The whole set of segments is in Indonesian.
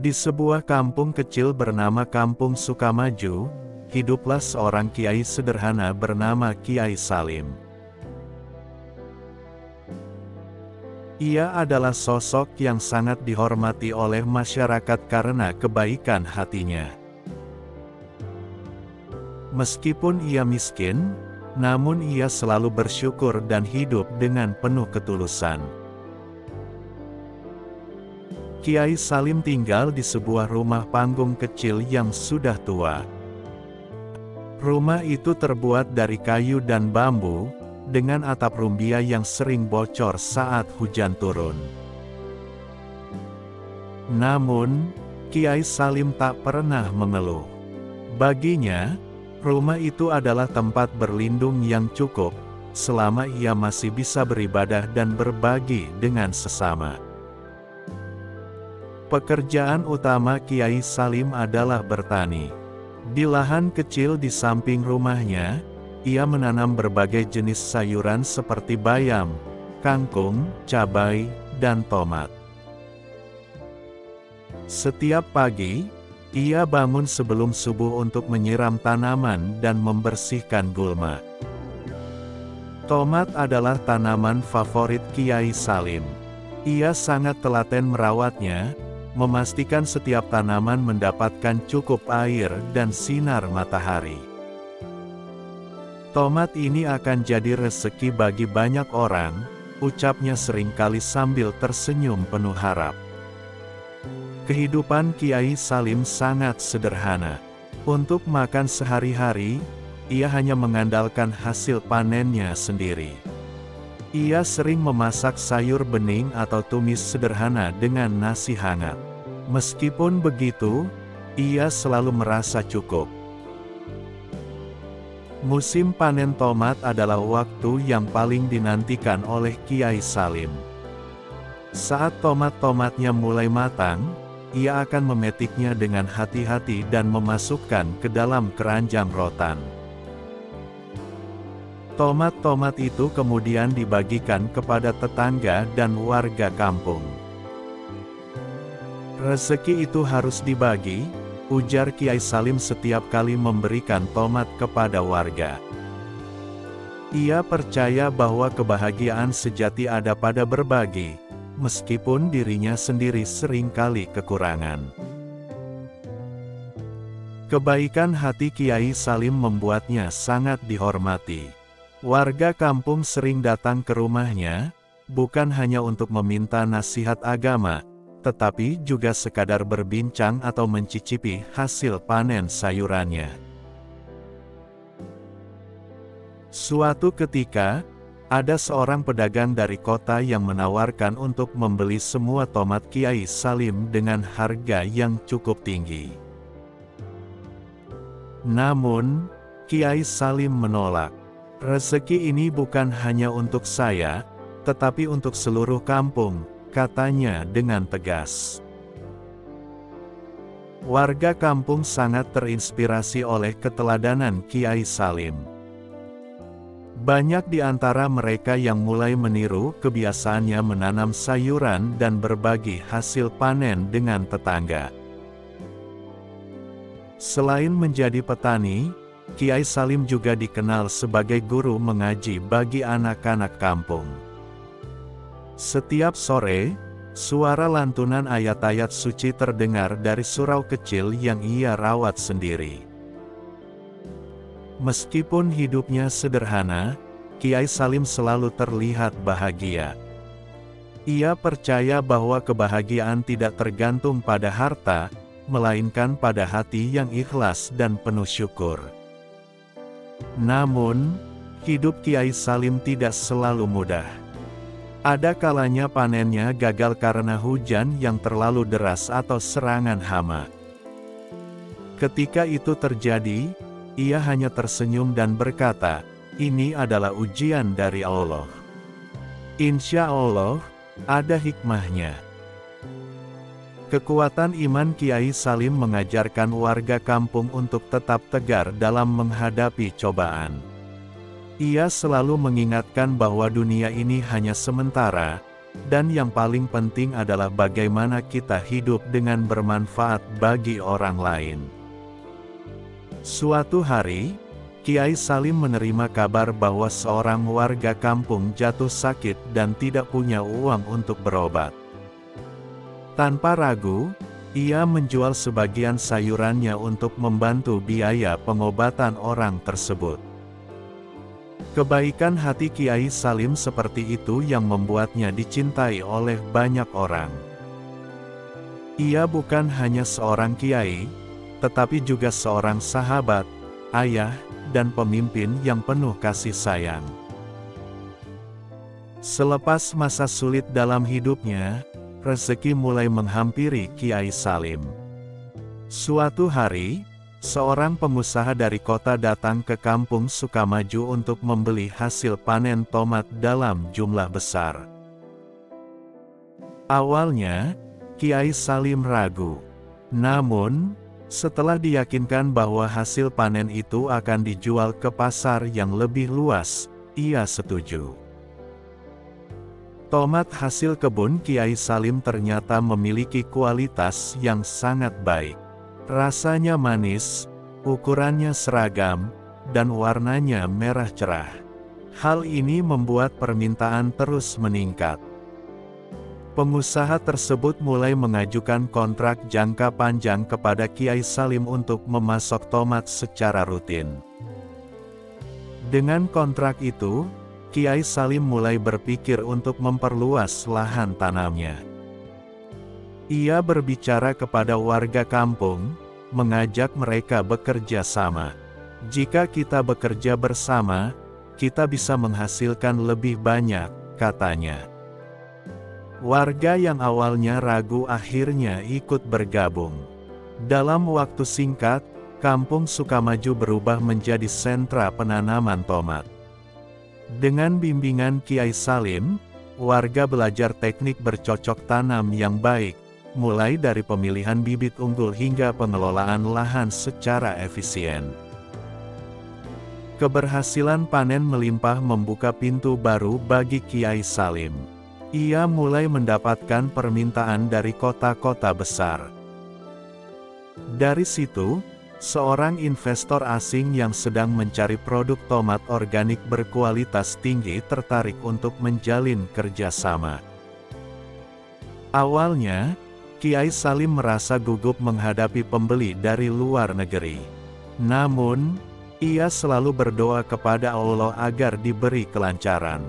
Di sebuah kampung kecil bernama Kampung Sukamaju, hiduplah seorang kiai sederhana bernama Kiai Salim. Ia adalah sosok yang sangat dihormati oleh masyarakat karena kebaikan hatinya. Meskipun ia miskin, namun ia selalu bersyukur dan hidup dengan penuh ketulusan. Kiai Salim tinggal di sebuah rumah panggung kecil yang sudah tua. Rumah itu terbuat dari kayu dan bambu, dengan atap rumbia yang sering bocor saat hujan turun. Namun, Kiai Salim tak pernah mengeluh. Baginya, rumah itu adalah tempat berlindung yang cukup, selama ia masih bisa beribadah dan berbagi dengan sesama. Pekerjaan utama Kiai Salim adalah bertani. Di lahan kecil di samping rumahnya, ia menanam berbagai jenis sayuran seperti bayam, kangkung, cabai, dan tomat. Setiap pagi, ia bangun sebelum subuh untuk menyiram tanaman dan membersihkan gulma. Tomat adalah tanaman favorit Kiai Salim. Ia sangat telaten merawatnya, memastikan setiap tanaman mendapatkan cukup air dan sinar matahari. Tomat ini akan jadi rezeki bagi banyak orang, ucapnya seringkali sambil tersenyum penuh harap. Kehidupan Kiai Salim sangat sederhana. Untuk makan sehari-hari, ia hanya mengandalkan hasil panennya sendiri. Ia sering memasak sayur bening atau tumis sederhana dengan nasi hangat. Meskipun begitu, ia selalu merasa cukup. Musim panen tomat adalah waktu yang paling dinantikan oleh Kiai Salim. Saat tomat-tomatnya mulai matang, ia akan memetiknya dengan hati-hati dan memasukkan ke dalam keranjang rotan. Tomat-tomat itu kemudian dibagikan kepada tetangga dan warga kampung. Rezeki itu harus dibagi, ujar Kiai Salim setiap kali memberikan tomat kepada warga. Ia percaya bahwa kebahagiaan sejati ada pada berbagi, meskipun dirinya sendiri seringkali kekurangan. Kebaikan hati Kiai Salim membuatnya sangat dihormati. Warga kampung sering datang ke rumahnya, bukan hanya untuk meminta nasihat agama, tetapi juga sekadar berbincang atau mencicipi hasil panen sayurannya. Suatu ketika, ada seorang pedagang dari kota yang menawarkan untuk membeli semua tomat Kiai Salim dengan harga yang cukup tinggi. Namun, Kiai Salim menolak. Rezeki ini bukan hanya untuk saya, tetapi untuk seluruh kampung, katanya dengan tegas. Warga kampung sangat terinspirasi oleh keteladanan Kiai Salim. Banyak di antara mereka yang mulai meniru kebiasaannya menanam sayuran dan berbagi hasil panen dengan tetangga. Selain menjadi petani, Kiai Salim juga dikenal sebagai guru mengaji bagi anak-anak kampung. Setiap sore, suara lantunan ayat-ayat suci terdengar dari surau kecil yang ia rawat sendiri. Meskipun hidupnya sederhana, Kiai Salim selalu terlihat bahagia. Ia percaya bahwa kebahagiaan tidak tergantung pada harta, melainkan pada hati yang ikhlas dan penuh syukur. Namun, hidup Kiai Salim tidak selalu mudah. Ada kalanya panennya gagal karena hujan yang terlalu deras atau serangan hama. Ketika itu terjadi, ia hanya tersenyum dan berkata, "Ini adalah ujian dari Allah. Insya Allah, ada hikmahnya." Kekuatan iman Kiai Salim mengajarkan warga kampung untuk tetap tegar dalam menghadapi cobaan. Ia selalu mengingatkan bahwa dunia ini hanya sementara, Dan yang paling penting adalah bagaimana kita hidup dengan bermanfaat bagi orang lain. Suatu hari, Kiai Salim menerima kabar bahwa seorang warga kampung jatuh sakit dan tidak punya uang untuk berobat. Tanpa ragu, ia menjual sebagian sayurannya untuk membantu biaya pengobatan orang tersebut. Kebaikan hati Kiai Salim seperti itu yang membuatnya dicintai oleh banyak orang. Ia bukan hanya seorang kiai, tetapi juga seorang sahabat, ayah, dan pemimpin yang penuh kasih sayang. Selepas masa sulit dalam hidupnya, rezeki mulai menghampiri Kiai Salim. Suatu hari, seorang pengusaha dari kota datang ke kampung Sukamaju untuk membeli hasil panen tomat dalam jumlah besar. Awalnya, Kiai Salim ragu. Namun, setelah diyakinkan bahwa hasil panen itu akan dijual ke pasar yang lebih luas, ia setuju. Tomat hasil kebun Kiai Salim ternyata memiliki kualitas yang sangat baik. Rasanya manis, ukurannya seragam, dan warnanya merah cerah. Hal ini membuat permintaan terus meningkat. Pengusaha tersebut mulai mengajukan kontrak jangka panjang kepada Kiai Salim untuk memasok tomat secara rutin. Dengan kontrak itu, Kiai Salim mulai berpikir untuk memperluas lahan tanamnya. Ia berbicara kepada warga kampung, mengajak mereka bekerja sama. Jika kita bekerja bersama, kita bisa menghasilkan lebih banyak, katanya. Warga yang awalnya ragu akhirnya ikut bergabung. Dalam waktu singkat, kampung Sukamaju berubah menjadi sentra penanaman tomat. Dengan bimbingan Kiai Salim, warga belajar teknik bercocok tanam yang baik, mulai dari pemilihan bibit unggul hingga pengelolaan lahan secara efisien. Keberhasilan panen melimpah membuka pintu baru bagi Kiai Salim. Ia mulai mendapatkan permintaan dari kota-kota besar. Dari situ, seorang investor asing yang sedang mencari produk tomat organik berkualitas tinggi tertarik untuk menjalin kerjasama. Awalnya, Kiai Salim merasa gugup menghadapi pembeli dari luar negeri. Namun, ia selalu berdoa kepada Allah agar diberi kelancaran.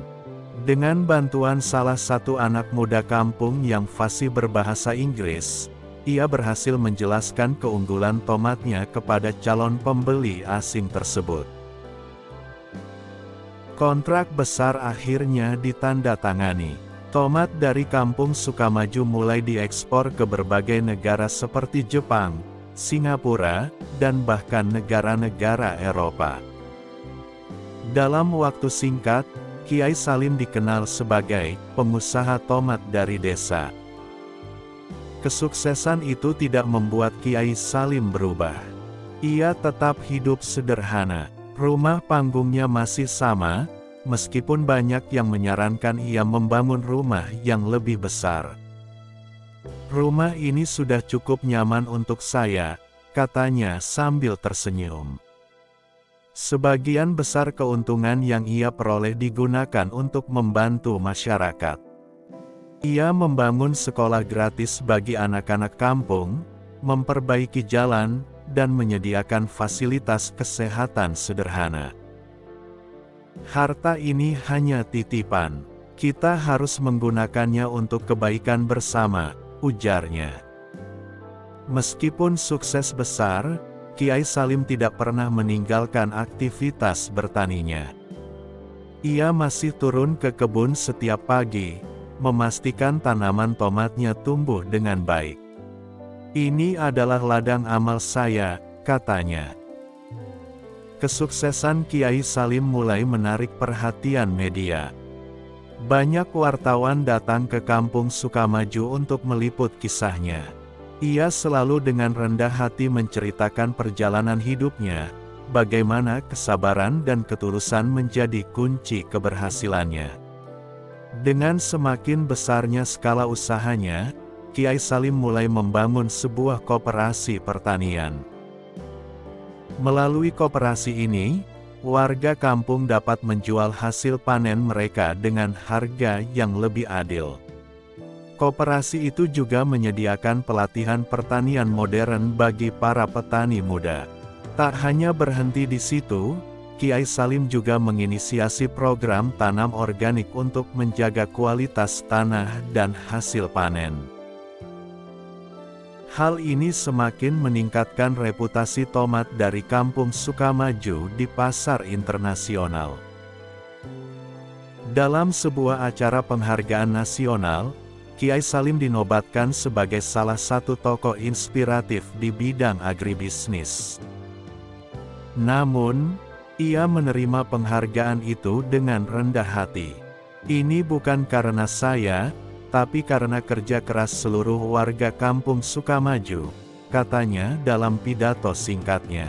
Dengan bantuan salah satu anak muda kampung yang fasih berbahasa Inggris, ia berhasil menjelaskan keunggulan tomatnya kepada calon pembeli asing tersebut. Kontrak besar akhirnya ditandatangani. Tomat dari kampung Sukamaju mulai diekspor ke berbagai negara seperti Jepang, Singapura, dan bahkan negara-negara Eropa. Dalam waktu singkat, Kiai Salim dikenal sebagai pengusaha tomat dari desa. Kesuksesan itu tidak membuat Kiai Salim berubah. Ia tetap hidup sederhana. Rumah panggungnya masih sama, meskipun banyak yang menyarankan ia membangun rumah yang lebih besar. "Rumah ini sudah cukup nyaman untuk saya," katanya sambil tersenyum. Sebagian besar keuntungan yang ia peroleh digunakan untuk membantu masyarakat. Ia membangun sekolah gratis bagi anak-anak kampung, memperbaiki jalan, dan menyediakan fasilitas kesehatan sederhana. "Harta ini hanya titipan. Kita harus menggunakannya untuk kebaikan bersama," ujarnya. Meskipun sukses besar, Kiai Salim tidak pernah meninggalkan aktivitas bertaninya. Ia masih turun ke kebun setiap pagi, memastikan tanaman tomatnya tumbuh dengan baik. "Ini adalah ladang amal saya," katanya. Kesuksesan Kiai Salim mulai menarik perhatian media. Banyak wartawan datang ke kampung Sukamaju untuk meliput kisahnya. Ia selalu dengan rendah hati menceritakan perjalanan hidupnya, bagaimana kesabaran dan ketulusan menjadi kunci keberhasilannya. Dengan semakin besarnya skala usahanya, Kiai Salim mulai membangun sebuah koperasi pertanian. Melalui koperasi ini, warga kampung dapat menjual hasil panen mereka dengan harga yang lebih adil. Koperasi itu juga menyediakan pelatihan pertanian modern bagi para petani muda. Tak hanya berhenti di situ, Kiai Salim juga menginisiasi program tanam organik untuk menjaga kualitas tanah dan hasil panen. Hal ini semakin meningkatkan reputasi tomat dari Kampung Sukamaju di pasar internasional. Dalam sebuah acara penghargaan nasional, Kiai Salim dinobatkan sebagai salah satu tokoh inspiratif di bidang agribisnis. Namun, ia menerima penghargaan itu dengan rendah hati. "Ini bukan karena saya, tapi karena kerja keras seluruh warga Kampung Sukamaju," katanya dalam pidato singkatnya.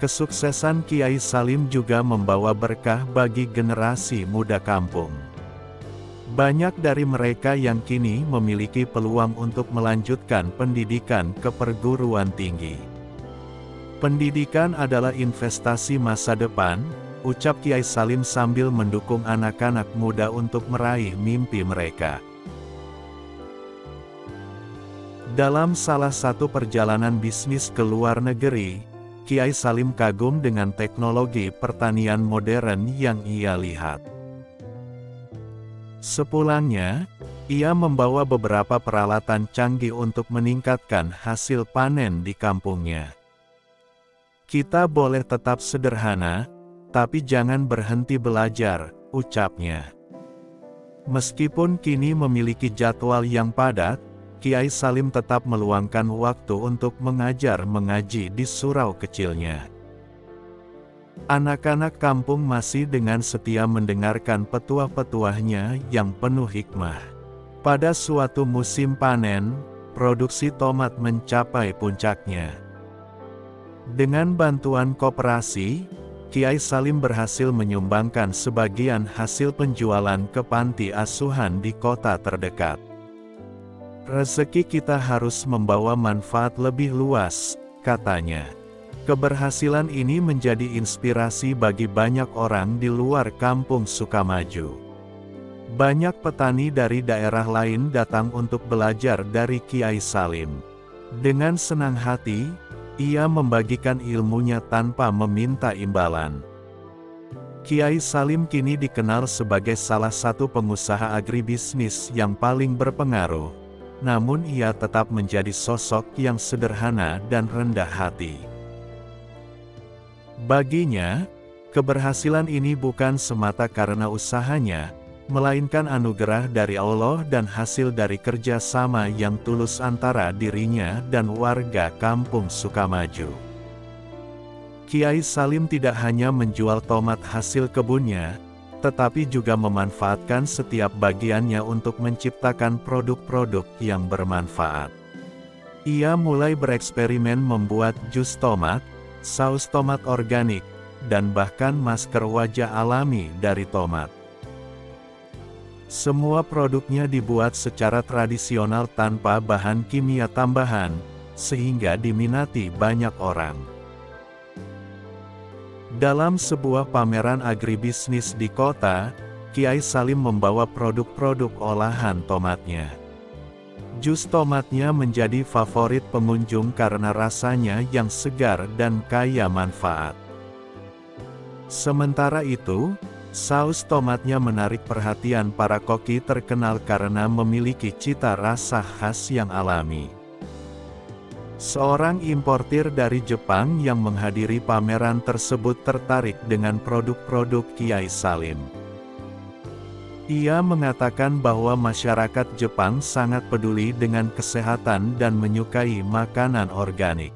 Kesuksesan Kiai Salim juga membawa berkah bagi generasi muda kampung. Banyak dari mereka yang kini memiliki peluang untuk melanjutkan pendidikan ke perguruan tinggi. "Pendidikan adalah investasi masa depan," ucap Kiai Salim sambil mendukung anak-anak muda untuk meraih mimpi mereka. Dalam salah satu perjalanan bisnis ke luar negeri, Kiai Salim kagum dengan teknologi pertanian modern yang ia lihat. Sepulangnya, ia membawa beberapa peralatan canggih untuk meningkatkan hasil panen di kampungnya. "Kita boleh tetap sederhana, tapi jangan berhenti belajar," ucapnya. Meskipun kini memiliki jadwal yang padat, Kiai Salim tetap meluangkan waktu untuk mengajar mengaji di surau kecilnya. Anak-anak kampung masih dengan setia mendengarkan petuah-petuahnya yang penuh hikmah. Pada suatu musim panen, produksi tomat mencapai puncaknya. Dengan bantuan koperasi, Kiai Salim berhasil menyumbangkan sebagian hasil penjualan ke panti asuhan di kota terdekat. "Rezeki kita harus membawa manfaat lebih luas," katanya. Keberhasilan ini menjadi inspirasi bagi banyak orang di luar Kampung Sukamaju. Banyak petani dari daerah lain datang untuk belajar dari Kiai Salim. Dengan senang hati, ia membagikan ilmunya tanpa meminta imbalan. Kiai Salim kini dikenal sebagai salah satu pengusaha agribisnis yang paling berpengaruh, namun ia tetap menjadi sosok yang sederhana dan rendah hati. Baginya, keberhasilan ini bukan semata karena usahanya, melainkan anugerah dari Allah dan hasil dari kerja sama yang tulus antara dirinya dan warga Kampung Sukamaju. Kiai Salim tidak hanya menjual tomat hasil kebunnya, tetapi juga memanfaatkan setiap bagiannya untuk menciptakan produk-produk yang bermanfaat. Ia mulai bereksperimen membuat jus tomat, saus tomat organik, dan bahkan masker wajah alami dari tomat. Semua produknya dibuat secara tradisional tanpa bahan kimia tambahan, sehingga diminati banyak orang. Dalam sebuah pameran agribisnis di kota, Kiai Salim membawa produk-produk olahan tomatnya. Jus tomatnya menjadi favorit pengunjung karena rasanya yang segar dan kaya manfaat. Sementara itu, saus tomatnya menarik perhatian para koki terkenal karena memiliki cita rasa khas yang alami. Seorang importir dari Jepang yang menghadiri pameran tersebut tertarik dengan produk-produk Kiai Salim. Ia mengatakan bahwa masyarakat Jepang sangat peduli dengan kesehatan dan menyukai makanan organik.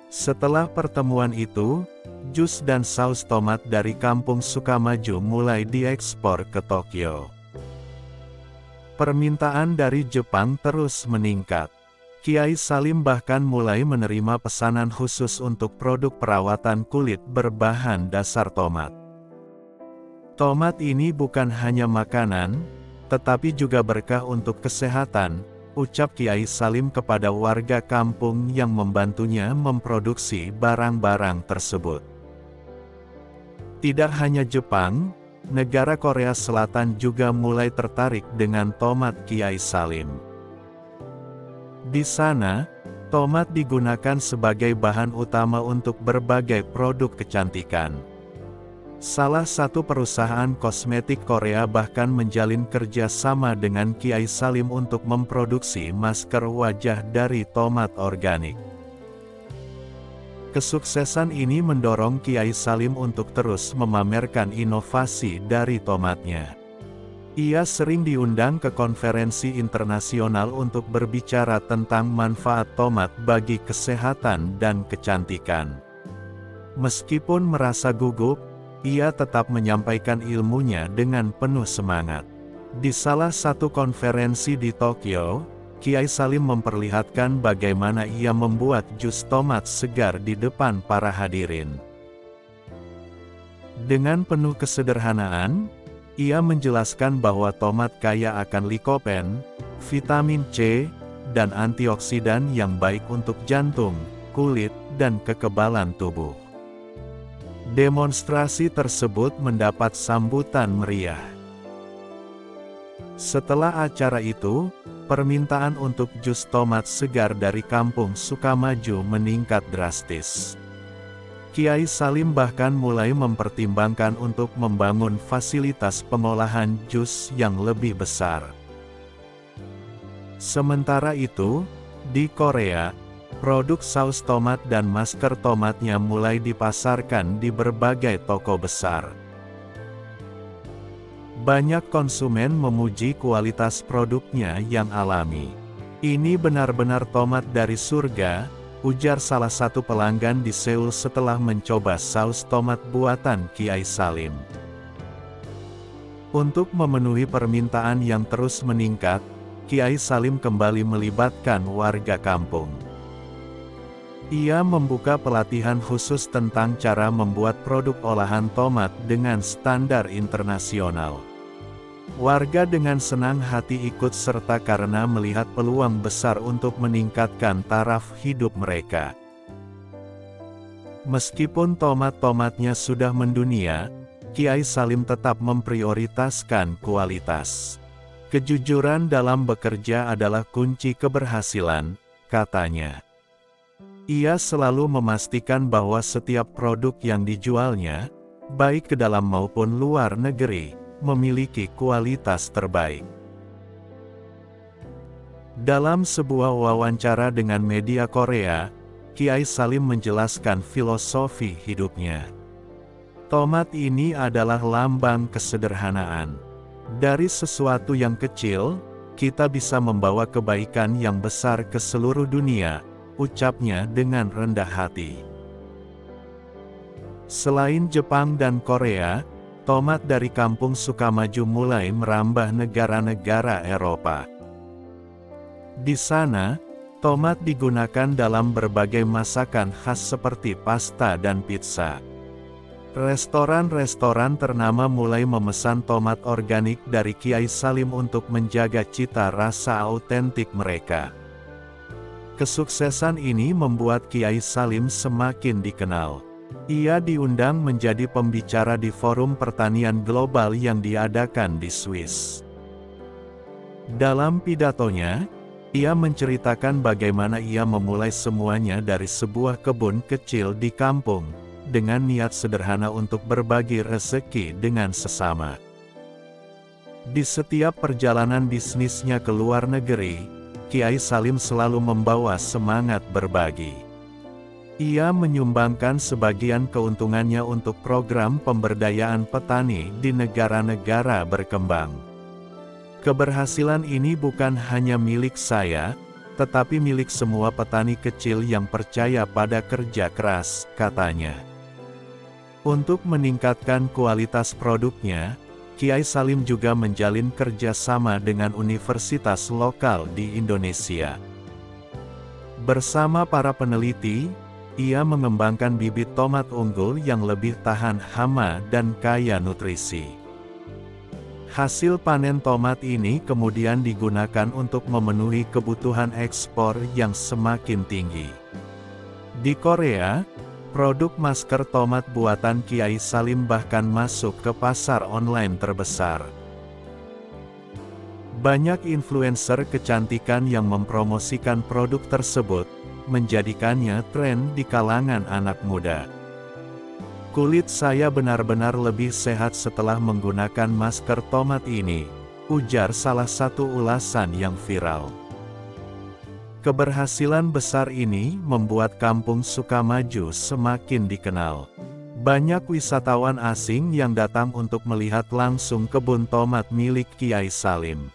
Setelah pertemuan itu, jus dan saus tomat dari Kampung Sukamaju mulai diekspor ke Tokyo. Permintaan dari Jepang terus meningkat. Kiai Salim bahkan mulai menerima pesanan khusus untuk produk perawatan kulit berbahan dasar tomat. Tomat ini bukan hanya makanan, tetapi juga berkah untuk kesehatan, ucap Kiai Salim kepada warga kampung yang membantunya memproduksi barang-barang tersebut. Tidak hanya Jepang, negara Korea Selatan juga mulai tertarik dengan tomat Kiai Salim. Di sana, tomat digunakan sebagai bahan utama untuk berbagai produk kecantikan. Salah satu perusahaan kosmetik Korea bahkan menjalin kerja sama dengan Kiai Salim untuk memproduksi masker wajah dari tomat organik. Kesuksesan ini mendorong Kiai Salim untuk terus memamerkan inovasi dari tomatnya. Ia sering diundang ke konferensi internasional untuk berbicara tentang manfaat tomat bagi kesehatan dan kecantikan. Meskipun merasa gugup, ia tetap menyampaikan ilmunya dengan penuh semangat. Di salah satu konferensi di Tokyo, Kiai Salim memperlihatkan bagaimana ia membuat jus tomat segar di depan para hadirin. Dengan penuh kesederhanaan, ia menjelaskan bahwa tomat kaya akan likopen, vitamin C, dan antioksidan yang baik untuk jantung, kulit, dan kekebalan tubuh. Demonstrasi tersebut mendapat sambutan meriah. Setelah acara itu, permintaan untuk jus tomat segar dari kampung Sukamaju meningkat drastis. Kiai Salim bahkan mulai mempertimbangkan untuk membangun fasilitas pengolahan jus yang lebih besar. Sementara itu, di Korea, produk saus tomat dan masker tomatnya mulai dipasarkan di berbagai toko besar. Banyak konsumen memuji kualitas produknya yang alami. Ini benar-benar tomat dari surga, ujar salah satu pelanggan di Seoul setelah mencoba saus tomat buatan Kiai Salim. Untuk memenuhi permintaan yang terus meningkat, Kiai Salim kembali melibatkan warga kampung. Ia membuka pelatihan khusus tentang cara membuat produk olahan tomat dengan standar internasional. Warga dengan senang hati ikut serta karena melihat peluang besar untuk meningkatkan taraf hidup mereka. Meskipun tomat-tomatnya sudah mendunia, Kiai Salim tetap memprioritaskan kualitas. Kejujuran dalam bekerja adalah kunci keberhasilan, katanya. Ia selalu memastikan bahwa setiap produk yang dijualnya, baik ke dalam maupun luar negeri, memiliki kualitas terbaik. Dalam sebuah wawancara dengan media Korea, Kiai Salim menjelaskan filosofi hidupnya. Tomat ini adalah lambang kesederhanaan. Dari sesuatu yang kecil, kita bisa membawa kebaikan yang besar ke seluruh dunia, ucapnya dengan rendah hati. Selain Jepang dan Korea, tomat dari kampung Sukamaju mulai merambah negara-negara Eropa. Di sana, tomat digunakan dalam berbagai masakan khas seperti pasta dan pizza. Restoran-restoran ternama mulai memesan tomat organik dari Kiai Salim untuk menjaga cita rasa autentik mereka. Kesuksesan ini membuat Kiai Salim semakin dikenal. Ia diundang menjadi pembicara di forum pertanian global yang diadakan di Swiss. Dalam pidatonya, ia menceritakan bagaimana ia memulai semuanya dari sebuah kebun kecil di kampung, dengan niat sederhana untuk berbagi rezeki dengan sesama. Di setiap perjalanan bisnisnya ke luar negeri, Kiai Salim selalu membawa semangat berbagi. Ia menyumbangkan sebagian keuntungannya untuk program pemberdayaan petani di negara-negara berkembang. Keberhasilan ini bukan hanya milik saya, tetapi milik semua petani kecil yang percaya pada kerja keras, katanya. Untuk meningkatkan kualitas produknya, Kiai Salim juga menjalin kerjasama dengan universitas lokal di Indonesia. Bersama para peneliti, ia mengembangkan bibit tomat unggul yang lebih tahan hama dan kaya nutrisi. Hasil panen tomat ini kemudian digunakan untuk memenuhi kebutuhan ekspor yang semakin tinggi. Di Korea, produk masker tomat buatan Kiai Salim bahkan masuk ke pasar online terbesar. Banyak influencer kecantikan yang mempromosikan produk tersebut, menjadikannya tren di kalangan anak muda. "Kulit saya benar-benar lebih sehat setelah menggunakan masker tomat ini," ujar salah satu ulasan yang viral. Keberhasilan besar ini membuat Kampung Sukamaju semakin dikenal. Banyak wisatawan asing yang datang untuk melihat langsung kebun tomat milik Kiai Salim.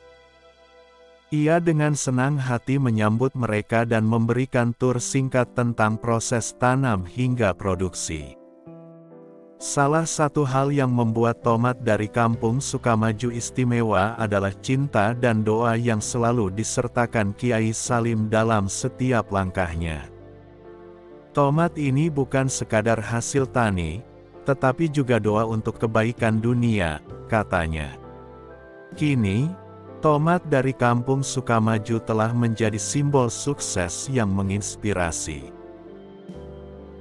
Ia dengan senang hati menyambut mereka dan memberikan tur singkat tentang proses tanam hingga produksi. Salah satu hal yang membuat tomat dari Kampung Sukamaju istimewa adalah cinta dan doa yang selalu disertakan Kiai Salim dalam setiap langkahnya. Tomat ini bukan sekadar hasil tani, tetapi juga doa untuk kebaikan dunia, katanya. Kini, tomat dari Kampung Sukamaju telah menjadi simbol sukses yang menginspirasi.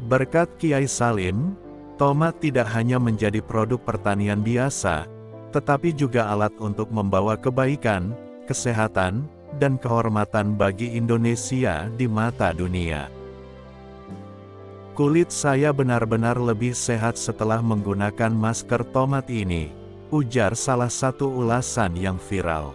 Berkat Kiai Salim, tomat tidak hanya menjadi produk pertanian biasa, tetapi juga alat untuk membawa kebaikan, kesehatan, dan kehormatan bagi Indonesia di mata dunia. "Kulit saya benar-benar lebih sehat setelah menggunakan masker tomat ini," ujar salah satu ulasan yang viral.